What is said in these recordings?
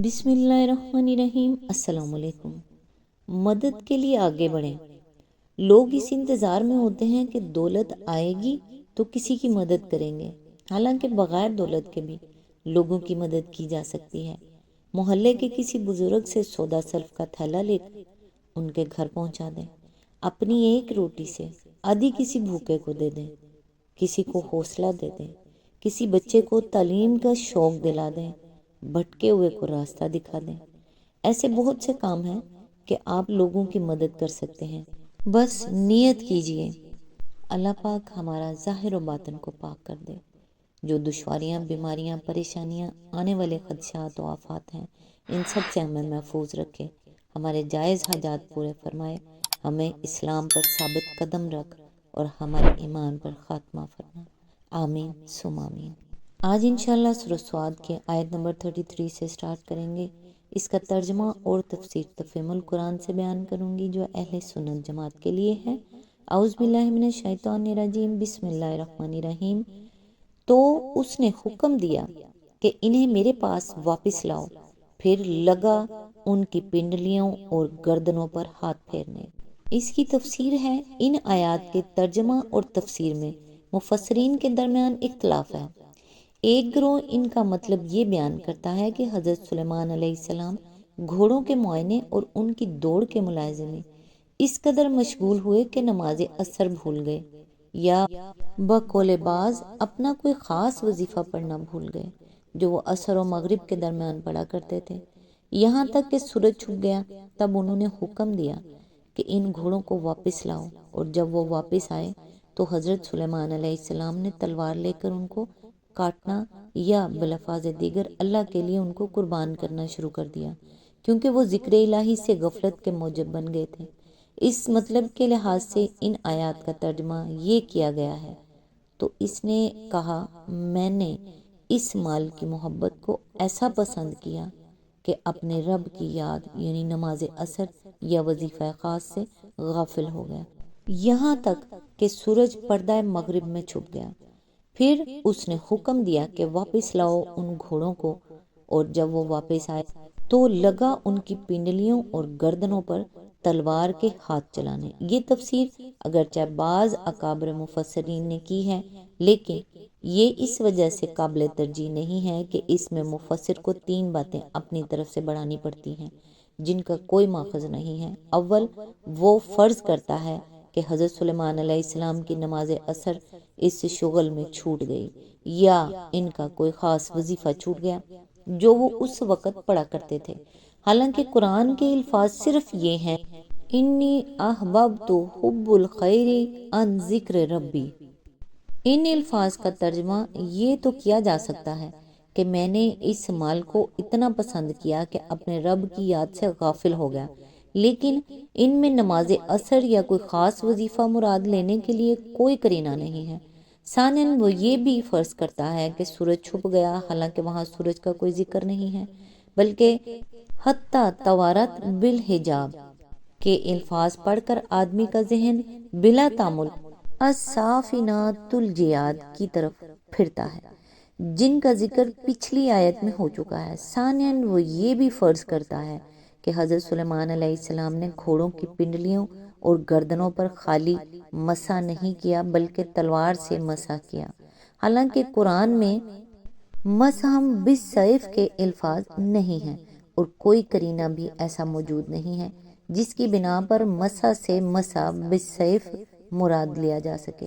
بسم اللہ الرحمن الرحیم۔ السلام علیکم۔ مدد کے لیے آگے بڑھیں۔ لوگ اس انتظار میں ہوتے ہیں کہ دولت آئے گی تو کسی کی مدد کریں گے، حالانکہ بغیر دولت کے بھی لوگوں کی مدد کی جا سکتی ہے۔ محلے کے کسی بزرگ سے سودا سلف کا تھیلا لے کر ان کے گھر پہنچا دیں۔ اپنی ایک روٹی سے آدھی کسی بھوکے کو دے دیں، کسی کو حوصلہ دے دیں، کسی بچے کو تعلیم کا شوق دلا دیں، بھٹکے ہوئے کو راستہ دکھا دیں۔ ایسے بہت سے کام ہیں کہ آپ لوگوں کی مدد کر سکتے ہیں، بس نیت کیجئے۔ اللہ پاک ہمارا ظاہر و باطن کو پاک کر دے۔ جو دشواریاں، بیماریاں، پریشانیاں، آنے والے خدشات و آفات ہیں، ان سب سے ہمیں محفوظ رکھے، ہمارے جائز حاجات پورے فرمائے، ہمیں اسلام پر ثابت قدم رکھ اور ہمارے ایمان پر خاتمہ فرما۔ آمین ثم آمین۔ آج انشاءاللہ سورۃ صاد کے آیت نمبر 33 سے سٹارٹ کریں گے۔ اس کا ترجمہ اور تفسیر تفہیم القرآن سے بیان کروں گی جو اہل سنت جماعت کے لیے ہے۔ اعوذ باللہ من الشیطان الرجیم، بسم اللہ الرحمن الرحیم۔ تو اس نے حکم دیا کہ انہیں میرے پاس واپس لاؤ، پھر لگا ان کی پنڈلیوں اور گردنوں پر ہاتھ پھیرنے۔ اس کی تفسیر ہے۔ ان آیات کے ترجمہ اور تفسیر میں مفسرین کے درمیان اختلاف ہے۔ ایک گروہ ان کا مطلب یہ بیان کرتا ہے کہ حضرت سلیمان علیہ السلام گھوڑوں کے معائنے اور ان کی دوڑ کے ملاحظے میں اس قدر مشغول ہوئے کہ نماز عصر بھول گئے، یا بقول بعض اپنا کوئی خاص وظیفہ پڑھنا بھول گئے جو وہ عصر و مغرب کے درمیان پڑھا کرتے تھے، یہاں تک کہ سورج چھپ گیا۔ تب انہوں نے حکم دیا کہ ان گھوڑوں کو واپس لاؤ، اور جب وہ واپس آئے تو حضرت سلیمان علیہ السلام نے تلوار لے کر ان کو کاٹنا یا بلفاظ دیگر اللہ کے لیے ان کو قربان کرنا شروع کر دیا، کیونکہ وہ ذکر الہی سے غفلت کے موجب بن گئے تھے۔ اس مطلب کے لحاظ سے ان آیات کا ترجمہ یہ کیا گیا ہے۔ تو اس نے کہا، میں نے اس مال کی محبت کو ایسا پسند کیا کہ اپنے رب کی یاد یعنی نماز عصر یا وظیفہ خاص سے غافل ہو گیا، یہاں تک کہ سورج پردہ مغرب میں چھپ گیا۔ پھر اس نے حکم دیا کہ واپس لاؤ ان گھوڑوں کو، اور جب وہ واپس آئے تو لگا ان کی پنڈلیوں اور گردنوں پر تلوار کے ہاتھ چلانے۔ یہ تفسیر اگرچہ بعض اکابر مفسرین نے کی ہے، لیکن یہ اس وجہ سے قابل ترجیح نہیں ہے کہ اس میں مفسر کو 3 باتیں اپنی طرف سے بڑھانی پڑتی ہیں جن کا کوئی ماخذ نہیں ہے۔ اول، وہ فرض کرتا ہے کہ حضرت سلیمان علیہ السلام کی نماز عصر اس شغل میں چھوٹ گئی، یا ان کا کوئی خاص وظیفہ چھوٹ گیا جو وہ اس وقت پڑھا کرتے تھے، حالانکہ قرآن کے الفاظ صرف یہ ہیں، انی احببت حب الخیر عن ذکر ربی۔ ان الفاظ کا ترجمہ یہ تو کیا جا سکتا ہے کہ میں نے اس مال کو اتنا پسند کیا کہ اپنے رب کی یاد سے غافل ہو گیا، لیکن ان میں نماز عصر یا کوئی خاص وظیفہ مراد لینے کے لیے کوئی قرینہ نہیں ہے۔ ثانیاً، وہ یہ بھی فرض کرتا ہے کہ سورج چھپ گیا، حالانکہ وہاں سورج کا کوئی ذکر نہیں ہے، بلکہ حتیٰ توارت بالحجاب کے الفاظ پڑھ کر آدمی کا ذہن بلا تعمل الصافنات الجیاد کی طرف پھرتا ہے، جن کا ذکر پچھلی آیت میں ہو چکا ہے۔ ثانیاً، وہ یہ بھی فرض کرتا ہے کہ حضرت سلیمان علیہ السلام نے گھوڑوں کی پنڈلیوں اور گردنوں پر خالی مسح نہیں کیا بلکہ تلوار سے مسح کیا، حالانکہ قرآن میں مسح بالسیف کے الفاظ نہیں ہیں اور کوئی قرینہ بھی ایسا موجود نہیں ہے جس کی بنا پر مسح سے مسح بالسیف مراد لیا جا سکے۔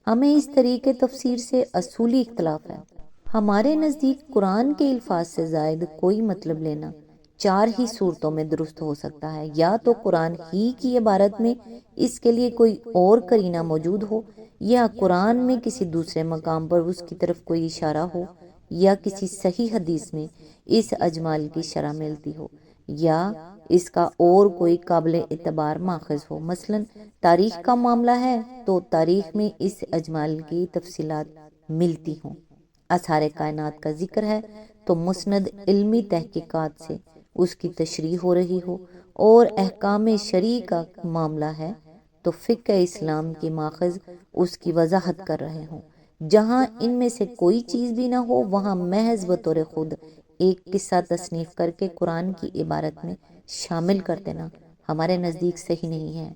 ہمیں اس طریقے تفسیر سے اصولی اختلاف ہے۔ ہمارے نزدیک قرآن کے الفاظ سے زائد کوئی مطلب لینا 4 ہی صورتوں میں درست ہو سکتا ہے، یا تو قرآن ہی کی عبارت میں اس کے لیے کوئی اور قرینہ موجود ہو، یا قرآن میں کسی دوسرے مقام پر اس کی طرف کوئی اشارہ ہو، یا کسی صحیح حدیث میں اس اجمال کی شرح ملتی ہو، یا اس کا اور کوئی قابل اعتبار ماخذ ہو۔ مثلا تاریخ کا معاملہ ہے تو تاریخ میں اس اجمال کی تفصیلات ملتی ہوں، آثار کائنات کا ذکر ہے تو مسند علمی تحقیقات سے اس کی تشریح ہو رہی ہو، اور احکام شرعی کا معاملہ ہے تو فقہ اسلام کی ماخذ اس کی وضاحت کر رہے ہوں۔ جہاں ان میں سے کوئی چیز بھی نہ ہو، وہاں محض بطور خود ایک قصہ تصنیف کر کے قرآن کی عبارت میں شامل کر دینا ہمارے نزدیک صحیح نہیں ہے۔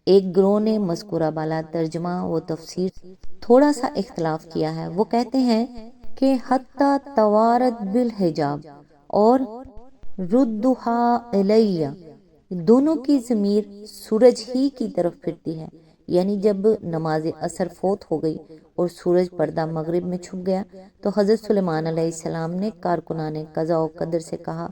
ایک گروہ نے مذکورہ بالا ترجمہ و تفسیر تھوڑا سا اختلاف کیا ہے۔ وہ کہتے ہیں کہ حتی توارت بالحجاب اور ردھا الیہ، دونوں کی ضمیر سورج ہی کی طرف پھرتی ہے، یعنی جب نماز عصر فوت ہو گئی اور سورج پردہ مغرب میں چھپ گیا تو حضرت سلیمان علیہ السلام نے کارکنان قضاء و قدر سے کہا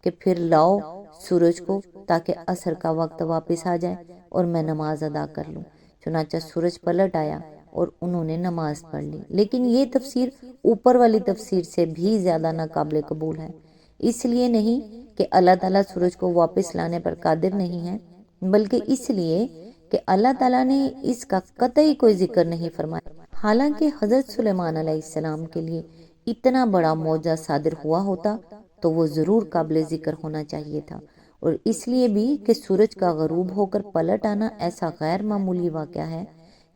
کہ پھر لاؤ سورج کو تاکہ عصر کا وقت واپس آ جائے اور میں نماز ادا کر لوں۔ چنانچہ سورج پلٹ آیا اور انہوں نے نماز پڑھ لی۔ لیکن یہ تفسیر اوپر والی تفسیر سے بھی زیادہ ناقابل قبول ہے، اس لیے نہیں کہ اللہ تعالیٰ سورج کو واپس لانے پر قادر نہیں ہے، بلکہ اس لیے کہ اللہ تعالیٰ نے اس کا قطعی کوئی ذکر نہیں فرمایا۔ حالانکہ حضرت سلیمان علیہ السلام کے لیے اتنا بڑا معجزہ صادر ہوا ہوتا تو وہ ضرور قابل ذکر ہونا چاہیے تھا، اور اس لیے بھی کہ سورج کا غروب ہو کر پلٹ آنا ایسا غیر معمولی واقعہ ہے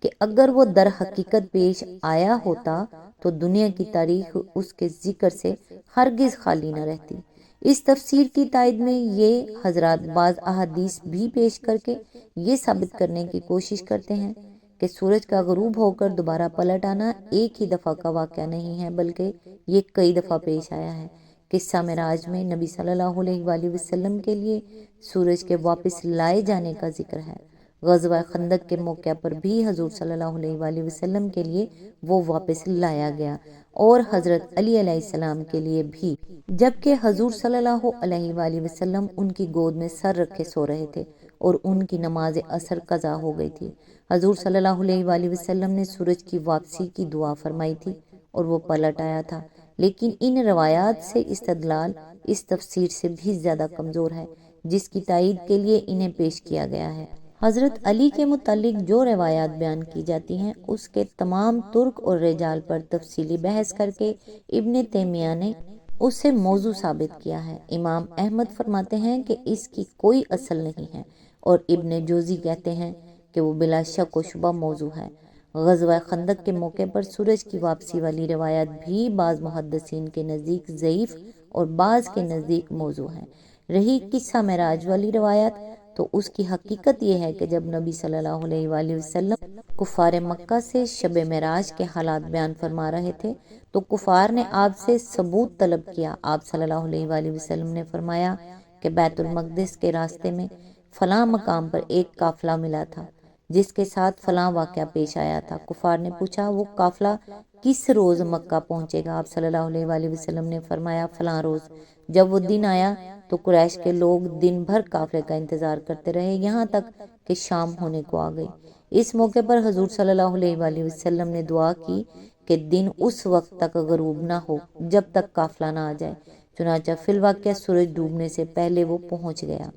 کہ اگر وہ در حقیقت پیش آیا ہوتا تو دنیا کی تاریخ اس کے ذکر سے ہرگز خالی نہ رہتی۔ اس تفسیر کی تائید میں یہ حضرات بعض احادیث بھی پیش کر کے یہ ثابت کرنے کی کوشش کرتے ہیں کہ سورج کا غروب ہو کر دوبارہ پلٹ آنا ایک ہی دفعہ کا واقعہ نہیں ہے، بلکہ یہ کئی دفعہ پیش آیا ہے۔ قصہ معراج میں نبی صلی اللہ علیہ وآلہ وسلم کے لیے سورج کے واپس لائے جانے کا ذکر ہے۔ غزوہ خندق کے موقع پر بھی حضور صلی اللہ علیہ وآلہ وسلم کے لیے وہ واپس لایا گیا، اور حضرت علی علیہ السلام کے لیے بھی، جبکہ حضور صلی اللہ علیہ وآلہ وسلم ان کی گود میں سر رکھے سو رہے تھے اور ان کی نماز عصر قضا ہو گئی تھی۔ حضور صلی اللہ علیہ وآلہ وسلم نے سورج کی واپسی کی دعا فرمائی تھی اور وہ پلٹ آیا تھا، لیکن ان روایات سے استدلال اس تفسیر سے بھی زیادہ کمزور ہے جس کی تائید کے لیے انہیں پیش کیا گیا ہے۔ حضرت علی کے متعلق جو روایات بیان کی جاتی ہیں اس کے تمام ترک اور رجال پر تفصیلی بحث کر کے ابن تیمیہ نے اسے موضوع ثابت کیا ہے۔ امام احمد فرماتے ہیں کہ اس کی کوئی اصل نہیں ہے، اور ابن جوزی کہتے ہیں کہ وہ بلا شک و شبہ موضوع ہے۔ غزوہ خندق کے موقع پر سورج کی واپسی والی روایت بھی بعض محدثین کے نزدیک ضعیف اور بعض کے نزدیک موضوع ہے۔ رہی قصہ معراج والی روایت تو اس کی حقیقت یہ ہے کہ جب نبی صلی اللہ علیہ وآلہ وسلم کفار مکہ سے شب معراج کے حالات بیان فرما رہے تھے تو کفار نے آپ سے ثبوت طلب کیا۔ آپ صلی اللہ علیہ وآلہ وسلم نے فرمایا کہ بیت المقدس کے راستے میں فلاں مقام پر ایک قافلہ ملا تھا جس کے ساتھ فلاں واقعہ پیش آیا تھا۔ کفار نے پوچھا وہ قافلہ کس روز مکہ پہنچے گا؟ آپ صلی اللہ علیہ وآلہ وسلم نے فرمایا فلاں روز۔ جب وہ دن آیا تو قریش کے لوگ دن بھر قافلے کا انتظار کرتے رہے، یہاں تک کہ شام ہونے کو آ گئی۔ اس موقع پر حضور صلی اللہ علیہ وآلہ وسلم نے دعا کی کہ دن اس وقت تک غروب نہ ہو جب تک قافلہ نہ آ جائے، چنانچہ فی الواقعہ سورج ڈوبنے سے پہلے وہ پہنچ گیا۔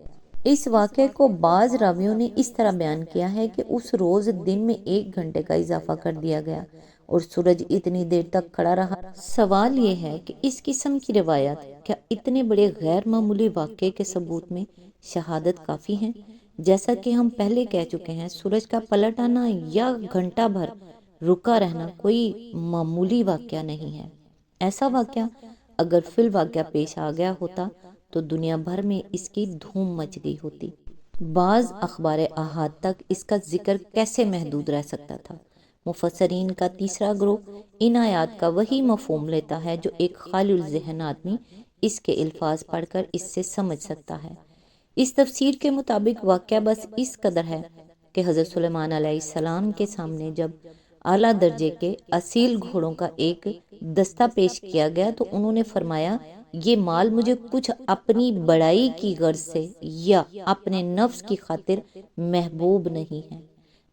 اس واقعے کو بعض راویوں نے اس طرح بیان کیا ہے کہ اس روز دن میں 1 گھنٹے کا اضافہ کر دیا گیا اور سورج اتنی دیر تک کھڑا رہا۔ سوال یہ ہے کہ اس قسم کی روایت کیا اتنے بڑے غیر معمولی واقعے کے ثبوت میں شہادت کافی ہیں؟ جیسا کہ ہم پہلے کہہ چکے ہیں، سورج کا پلٹ آنا یا گھنٹہ بھر رکا رہنا کوئی معمولی واقعہ نہیں ہے۔ ایسا واقعہ اگر فی الواقعہ پیش آ گیا ہوتا تو دنیا بھر میں اس کی دھوم مچ گئی ہوتی۔ بعض اخبار احاد تک اس کا ذکر کیسے محدود رہ سکتا تھا؟ مفسرین کا تیسرا گروہ ان آیات کا وہی مفہوم لیتا ہے جو ایک خالی الذہن آدمی اس کے الفاظ پڑھ کر اس سے سمجھ سکتا ہے۔ اس تفسیر کے مطابق واقعہ بس اس قدر ہے کہ حضرت سلیمان علیہ السلام کے سامنے جب اعلیٰ درجے کے اصیل گھوڑوں کا ایک دستہ پیش کیا گیا تو انہوں نے فرمایا یہ مال مجھے کچھ اپنی بڑائی کی غرض سے یا اپنے نفس کی خاطر محبوب نہیں ہے،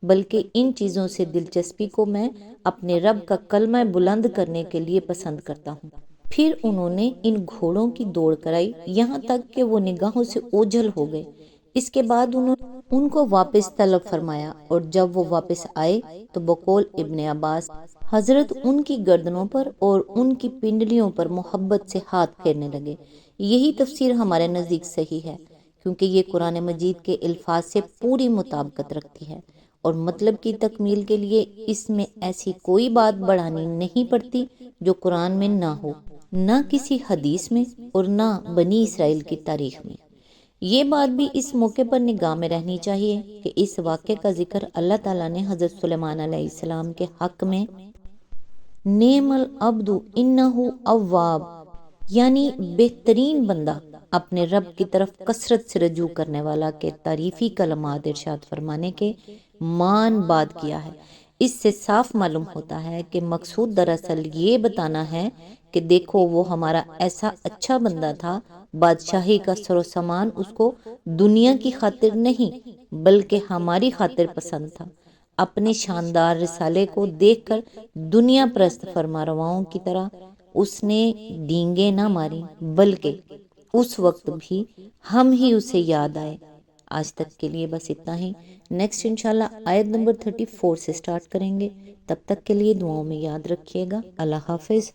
بلکہ ان چیزوں سے دلچسپی کو میں اپنے رب کا کلمہ بلند کرنے کے لیے پسند کرتا ہوں۔ پھر انہوں نے ان گھوڑوں کی دوڑ کرائی یہاں تک کہ وہ نگاہوں سے اوجھل ہو گئے۔ اس کے بعد انہوں نے ان کو واپس طلب فرمایا، اور جب وہ واپس آئے تو بقول ابن عباس حضرت ان کی گردنوں پر اور ان کی پنڈلیوں پر محبت سے ہاتھ پھیرنے لگے۔ یہی تفسیر ہمارے نزدیک صحیح ہے کیونکہ یہ قرآن مجید کے الفاظ سے پوری مطابقت رکھتی ہے، اور مطلب کی تکمیل کے لیے اس میں ایسی کوئی بات بڑھانی نہیں پڑتی جو قرآن میں نہ ہو۔ نہ کسی حدیث میں اور نہ بنی اسرائیل کی تاریخ میں۔ یہ بات بھی اس موقع پر نگاہ میں رہنی چاہیے کہ اس واقعے کا ذکر اللہ تعالیٰ نے حضرت سلیمان علیہ السلام کے حق میں نعم العبد انہ اواب، یعنی بہترین بندہ، اپنے رب کی طرف کثرت سے رجوع کرنے والا کے تعریفی کلمات ارشاد فرمانے کے مان بات کیا ہے۔ اس سے صاف معلوم ہوتا ہے کہ مقصود دراصل یہ بتانا ہے کہ دیکھو وہ ہمارا ایسا اچھا بندہ تھا، بادشاہی کا سر و سامان اس کو دنیا کی خاطر نہیں بلکہ ہماری خاطر پسند تھا۔ اپنے شاندار رسالے کو دیکھ کر دنیا پرست فرما رواؤں کی طرح اس نے ڈینگیں نہ ماری، بلکہ اس وقت بھی ہم ہی اسے یاد آئے۔ آج تک کے لیے بس اتنا ہی، نیکسٹ انشاءاللہ آیت نمبر 34 سے سٹارٹ کریں گے۔ تب تک کے لیے دعاؤں میں یاد رکھیے گا۔ اللہ حافظ۔